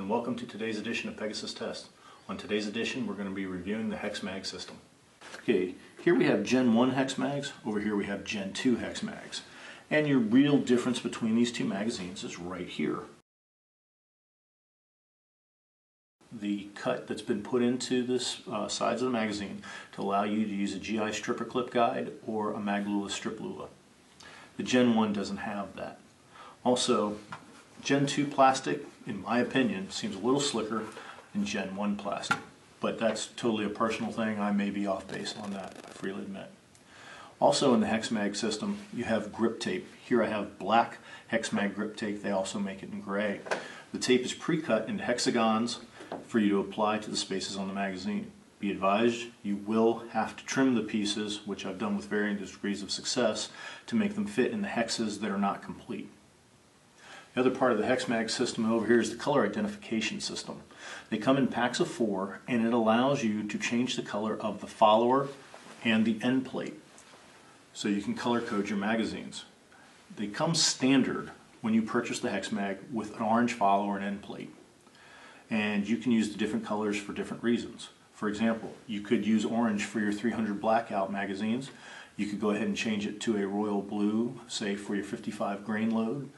and welcome to today's edition of Pegasus Test. On today's edition we're going to be reviewing the Hex Mag system. Okay, here we have Gen 1 Hex Mags, over here we have Gen 2 Hex Mags. And your real difference between these two magazines is right here. The cut that's been put into this sides of the magazine to allow you to use a GI stripper clip guide or a Maglula strip lula. The Gen 1 doesn't have that. Also, Gen 2 plastic, in my opinion, seems a little slicker than Gen 1 plastic. But that's totally a personal thing. I may be off base on that, I freely admit. Also in the Hex Mag system, you have grip tape. Here I have black Hex Mag grip tape. They also make it in gray. The tape is pre-cut into hexagons for you to apply to the spaces on the magazine. Be advised, you will have to trim the pieces, which I've done with varying degrees of success, to make them fit in the hexes that are not complete. The other part of the Hex Mag system over here is the color identification system. They come in packs of 4, and it allows you to change the color of the follower and the end plate, so you can color code your magazines. They come standard when you purchase the Hex Mag with an orange follower and end plate. And you can use the different colors for different reasons. For example, you could use orange for your 300 blackout magazines. You could go ahead and change it to a royal blue, say for your 55 grain load.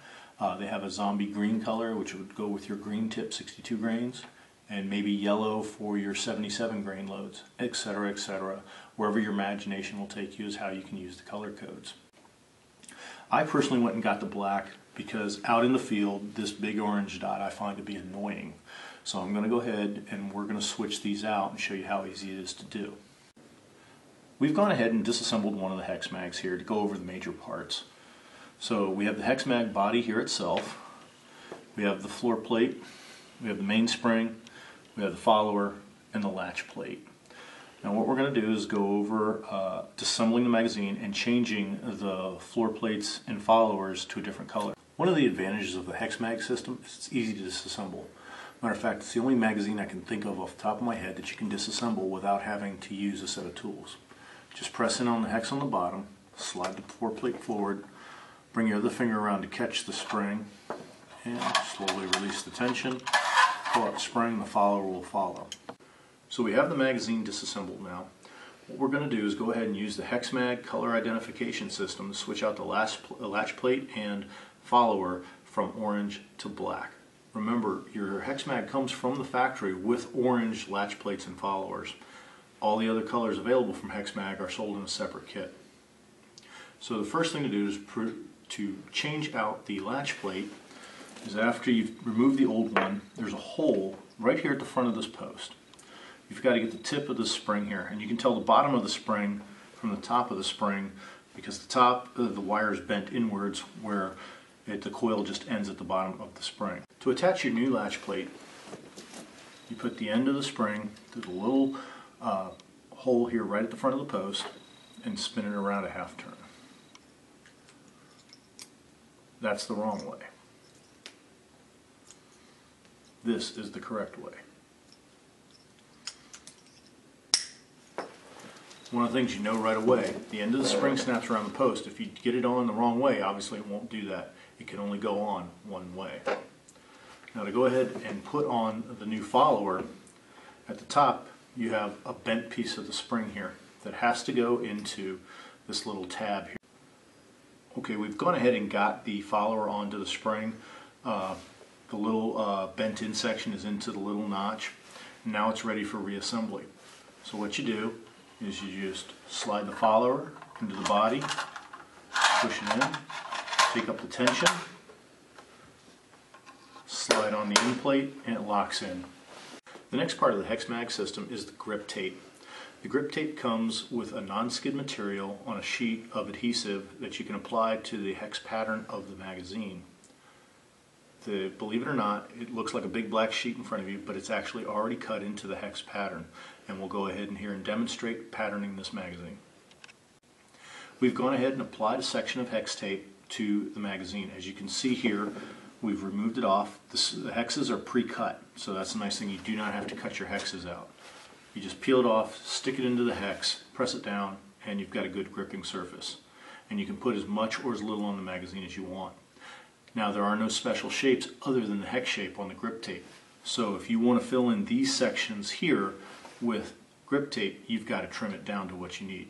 They have a zombie green color, which would go with your green tip 62 grains, and maybe yellow for your 77 grain loads, etc., etc. Wherever your imagination will take you is how you can use the color codes. I personally went and got the black because out in the field, this big orange dot I find to be annoying. So I'm going to go ahead and we're going to switch these out and show you how easy it is to do. We've gone ahead and disassembled one of the Hex Mags here to go over the major parts. So we have the Hex Mag body here itself, we have the floor plate, we have the mainspring, we have the follower, and the latch plate. Now what we're going to do is go over disassembling the magazine and changing the floor plates and followers to a different color. One of the advantages of the Hex Mag system is it's easy to disassemble. Matter of fact, it's the only magazine I can think of off the top of my head that you can disassemble without having to use a set of tools. Just press in on the hex on the bottom, slide the floor plate forward, bring your other finger around to catch the spring, and slowly release the tension. Pull out the spring, the follower will follow. So we have the magazine disassembled now. What we're going to do is go ahead and use the Hex Mag color identification system to switch out the latch plate and follower from orange to black. Remember, your Hex Mag comes from the factory with orange latch plates and followers. All the other colors available from Hex Mag are sold in a separate kit. So the first thing to do is to change out the latch plate is after you've removed the old one, there's a hole right here at the front of this post. You've got to get the tip of the spring here, and you can tell the bottom of the spring from the top of the spring because the top of the wire is bent inwards where the coil just ends at the bottom of the spring. To attach your new latch plate, you put the end of the spring through the little hole here right at the front of the post and spin it around a half turn. That's the wrong way. This is the correct way. One of the things you know right away, the end of the spring snaps around the post. If you get it on the wrong way, obviously it won't do that. It can only go on one way. Now to go ahead and put on the new follower, at the top you have a bent piece of the spring here that has to go into this little tab here. Okay, we've gone ahead and got the follower onto the spring. The little bent in section is into the little notch. Now it's ready for reassembly. So what you do is you just slide the follower into the body, push it in, take up the tension, slide on the end plate, and it locks in. The next part of the Hex Mag system is the grip tape. The grip tape comes with a non-skid material on a sheet of adhesive that you can apply to the hex pattern of the magazine. Believe it or not, it looks like a big black sheet in front of you, but it's actually already cut into the hex pattern. And we'll go ahead and here and demonstrate patterning this magazine. We've gone ahead and applied a section of hex tape to the magazine. As you can see here, we've removed it off. The hexes are pre-cut, so that's a nice thing. You do not have to cut your hexes out. You just peel it off, stick it into the hex, press it down, and you've got a good gripping surface. And you can put as much or as little on the magazine as you want. Now there are no special shapes other than the hex shape on the grip tape. So if you want to fill in these sections here with grip tape, you've got to trim it down to what you need.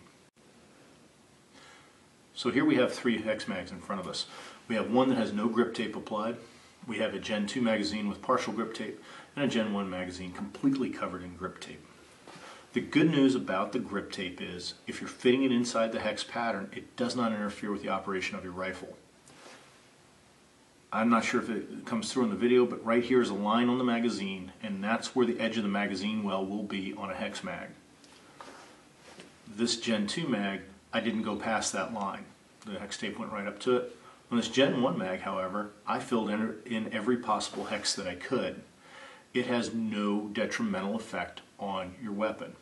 So here we have 3 Hex Mags in front of us. We have one that has no grip tape applied. We have a Gen 2 magazine with partial grip tape, and a Gen 1 magazine completely covered in grip tape. The good news about the grip tape is, if you're fitting it inside the hex pattern, it does not interfere with the operation of your rifle. I'm not sure if it comes through in the video, but right here is a line on the magazine, and that's where the edge of the magazine well will be on a Hex Mag. This Gen 2 mag, I didn't go past that line. The hex tape went right up to it. On this Gen 1 mag, however, I filled in every possible hex that I could. It has no detrimental effect on your weapon.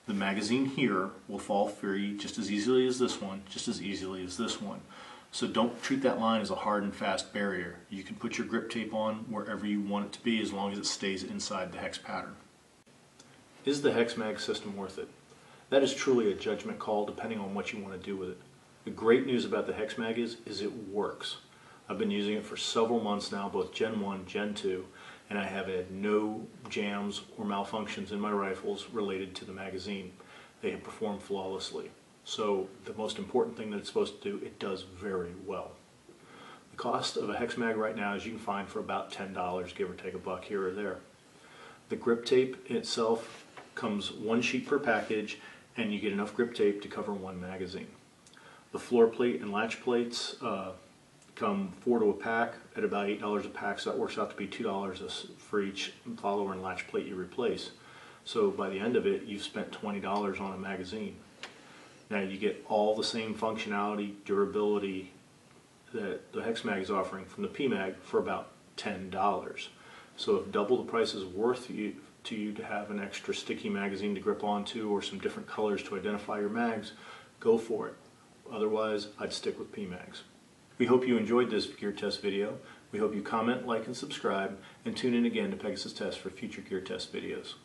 The magazine here will fall free just as easily as this one, just as easily as this one. So don't treat that line as a hard and fast barrier. You can put your grip tape on wherever you want it to be as long as it stays inside the hex pattern. Is the Hex Mag system worth it? That is truly a judgment call depending on what you want to do with it. The great news about the Hex Mag is it works. I've been using it for several months now, both Gen 1, Gen 2, and I have had no jams or malfunctions in my rifles related to the magazine. They have performed flawlessly. So the most important thing that it's supposed to do, it does very well. The cost of a Hex Mag right now is you can find for about $10, give or take a buck here or there. The grip tape itself comes 1 sheet per package, and you get enough grip tape to cover 1 magazine. The floor plate and latch plates come 4 to a pack at about $8 a pack, so that works out to be $2 for each follower and latch plate you replace. So by the end of it, you've spent $20 on a magazine. Now you get all the same functionality, durability that the Hex Mag is offering from the P-Mag for about $10. So if double the price is worth to you to have an extra sticky magazine to grip onto or some different colors to identify your mags, go for it. Otherwise, I'd stick with P-Mags. We hope you enjoyed this gear test video. We hope you comment, like, and subscribe, and tune in again to Pegasus Test for future gear test videos.